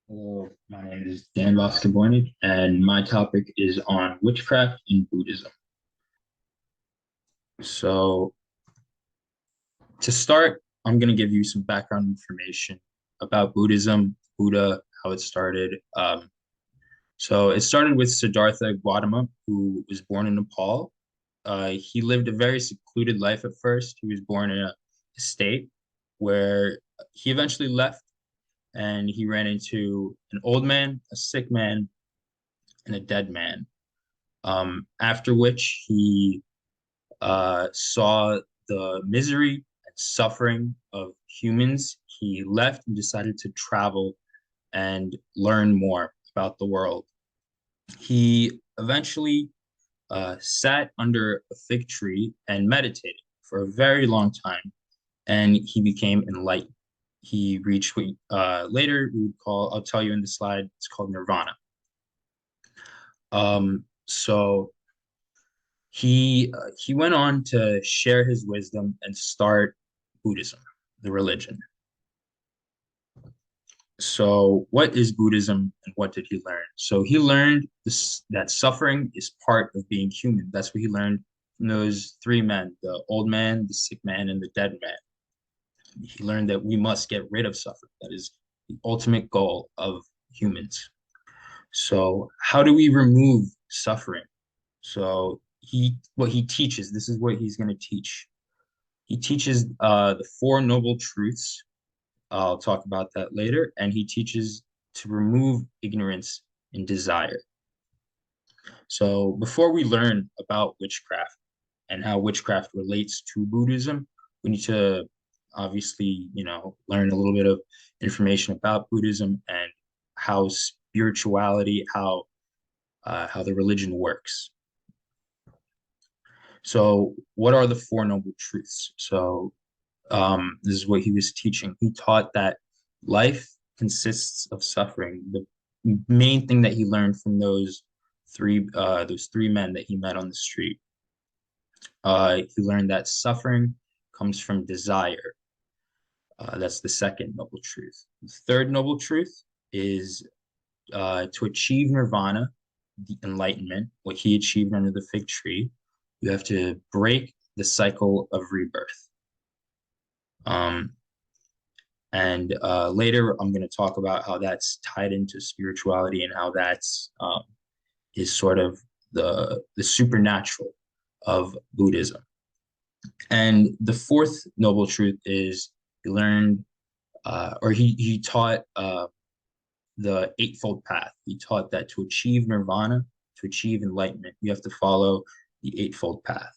Hello, my name is Dan Voskabonic, and my topic is on witchcraft in Buddhism. So, to start, I'm going to give you some background information about Buddhism, Buddha, how it started. So, it started with Siddhartha Gautama, who was born in Nepal. He lived a very secluded life at first. He was born in a state where he eventually left and he ran into an old man, a sick man, and a dead man. After which he saw the misery and suffering of humans. He left and decided to travel and learn more about the world. He eventually sat under a fig tree and meditated for a very long time, and he became enlightened. He reached what later we would call, I'll tell you in the slide, it's called nirvana. So he went on to share his wisdom and start Buddhism, the religion. So, what is Buddhism and what did he learn? So, he learned that suffering is part of being human. That's what he learned from those three men, the old man, the sick man, and the dead man. He learned that we must get rid of suffering. That is the ultimate goal of humans. So, how do we remove suffering? So, what he teaches, this is what he's going to teach. He teaches the Four Noble Truths. I'll talk about that later. And he teaches to remove ignorance and desire. So before we learn about witchcraft and how witchcraft relates to Buddhism, we need to obviously, learn a little bit of information about Buddhism and how spirituality, how the religion works. So, what are the Four Noble Truths? So, this is what he was teaching. He taught that life consists of suffering. The main thing that he learned from those three men that he met on the street, he learned that suffering comes from desire. That's the second noble truth. The third noble truth is to achieve nirvana, the enlightenment, what he achieved under the fig tree. You have to break the cycle of rebirth. Um, And later, I'm going to talk about how that's tied into spirituality and how that's is sort of the supernatural of Buddhism. And the fourth noble truth is he learned or he taught the Eightfold Path. He taught that to achieve nirvana, to achieve enlightenment, you have to follow the Eightfold Path.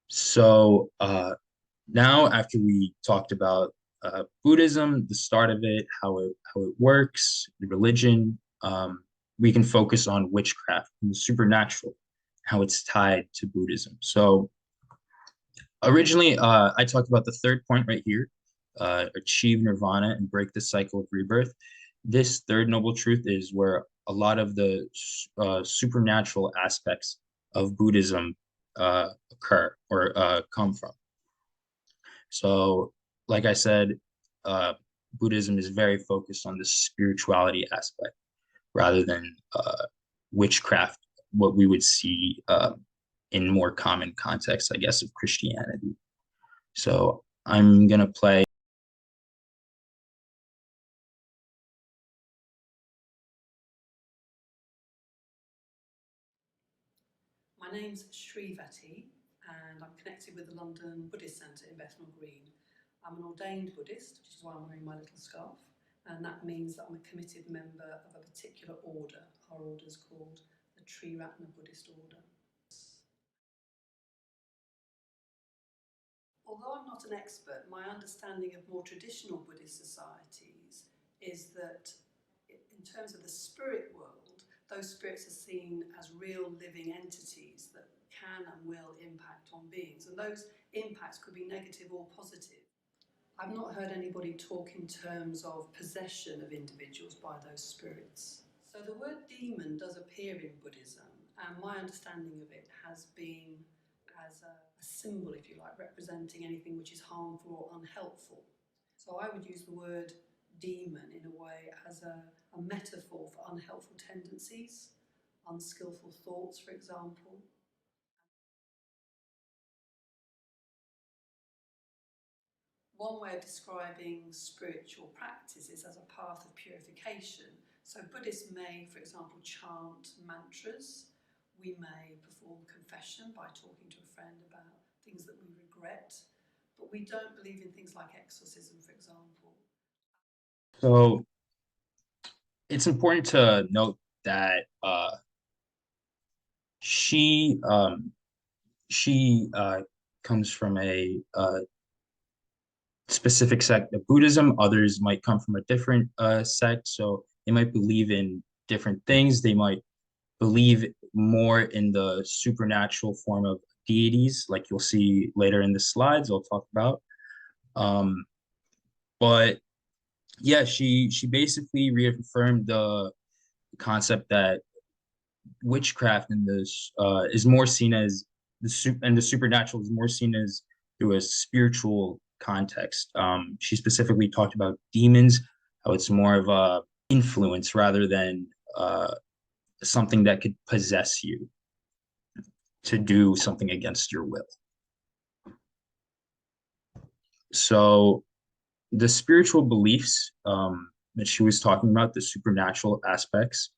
So now, after we talked about Buddhism, the start of it, how it works, the religion, we can focus on witchcraft and the supernatural, how it's tied to Buddhism. So originally, I talked about the third point right here, achieve nirvana and break the cycle of rebirth. This third noble truth is where a lot of the supernatural aspects of Buddhism occur or come from. So, like I said, uh, Buddhism is very focused on the spirituality aspect rather than witchcraft, what we would see in more common context, I guess, of Christianity. So, I'm going to play. My name's Shrivati, and I'm connected with the London Buddhist Centre in Bethnal Green. I'm an ordained Buddhist, which is why I'm wearing my little scarf, and that means that I'm a committed member of a particular order. Our order is called the Triratna Buddhist Order. Although I'm not an expert, my understanding of more traditional Buddhist societies is that in terms of the spirit world, those spirits are seen as real living entities that can and will impact on beings, and those impacts could be negative or positive. I've not heard anybody talk in terms of possession of individuals by those spirits. So the word demon does appear in Buddhism, and my understanding of it has been as a symbol, if you like, representing anything which is harmful or unhelpful. So I would use the word demon in a way as a metaphor for unhelpful tendencies, unskillful thoughts, for example. One way of describing spiritual practice is as a path of purification. So Buddhists may, for example, chant mantras. We may perform confession by talking to a friend about things that we regret. But we don't believe in things like exorcism, for example. So it's important to note that she she comes from a specific sect of Buddhism. Others might come from a different sect, so they might believe in different things. They might believe more in the supernatural form of deities, like you'll see later in the slides I'll talk about. Um, but yeah, she basically reaffirmed the concept that witchcraft in this is more seen as the supernatural is more seen as through a spiritual context. She specifically talked about demons, how it's more of a influence rather than something that could possess you to do something against your will. So the spiritual beliefs that she was talking about, the supernatural aspects,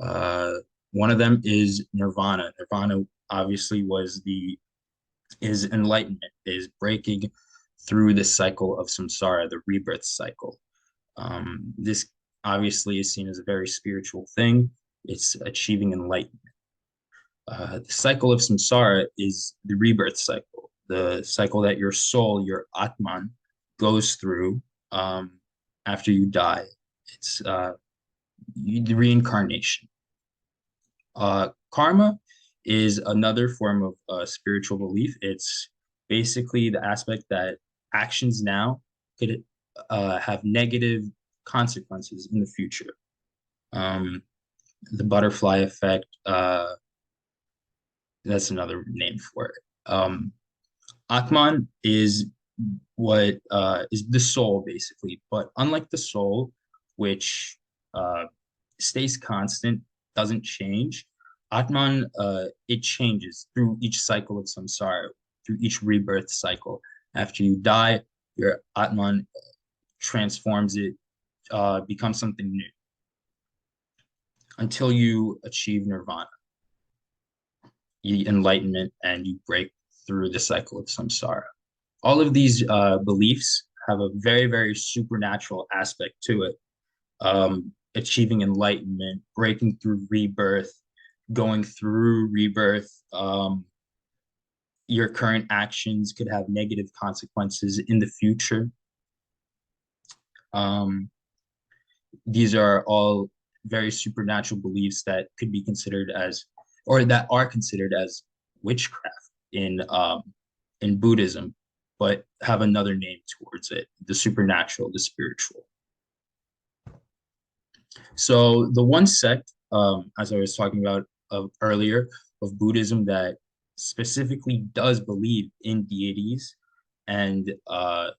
uh, one of them is nirvana. Nirvana obviously is enlightenment, is breaking through the cycle of samsara, the rebirth cycle. This obviously is seen as a very spiritual thing. It's achieving enlightenment. The cycle of samsara is the rebirth cycle, the cycle that your soul, your atman, goes through after you die. It's the reincarnation. Karma is another form of spiritual belief. It's basically the aspect that actions now could have negative consequences in the future. Um, the butterfly effect, that's another name for it. Atman is what is the soul basically, but unlike the soul, which uh, stays constant, doesn't change, Atman it changes through each cycle of samsara, through each rebirth cycle. After you die, your Atman transforms it, becomes something new until you achieve nirvana, you enlightenment, and you break through the cycle of samsara. All of these beliefs have a very, very supernatural aspect to it. Achieving enlightenment, breaking through rebirth, going through rebirth. Your current actions could have negative consequences in the future. Um, these are all very supernatural beliefs that could be considered as, or that are considered as witchcraft in Buddhism, but have another name towards it, the supernatural, the spiritual. So the one sect, as I was talking about earlier, of Buddhism that specifically does believe in deities and a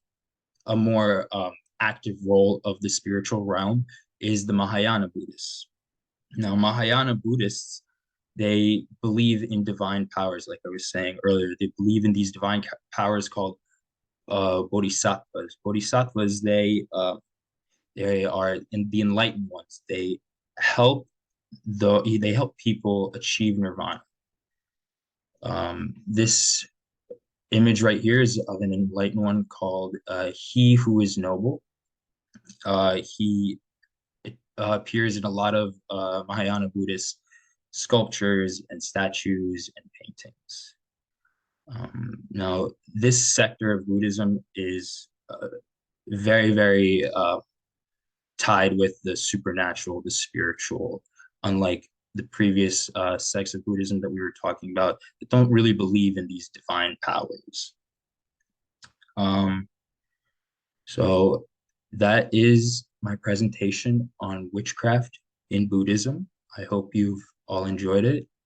more active role of the spiritual realm is the Mahayana Buddhists. Now, Mahayana Buddhists, they believe in divine powers, like I was saying earlier. They believe in these divine powers called bodhisattvas. Bodhisattvas, they are in the enlightened ones. Help they help people achieve nirvana. This image right here is of an enlightened one called He Who Is Noble. He appears in a lot of Mahayana Buddhist sculptures and statues and paintings. Now, this sector of Buddhism is very, very tied with the supernatural, the spiritual, unlike the previous sects of Buddhism that we were talking about that don't really believe in these divine powers. Um, so that is my presentation on witchcraft in Buddhism. I hope you've all enjoyed it.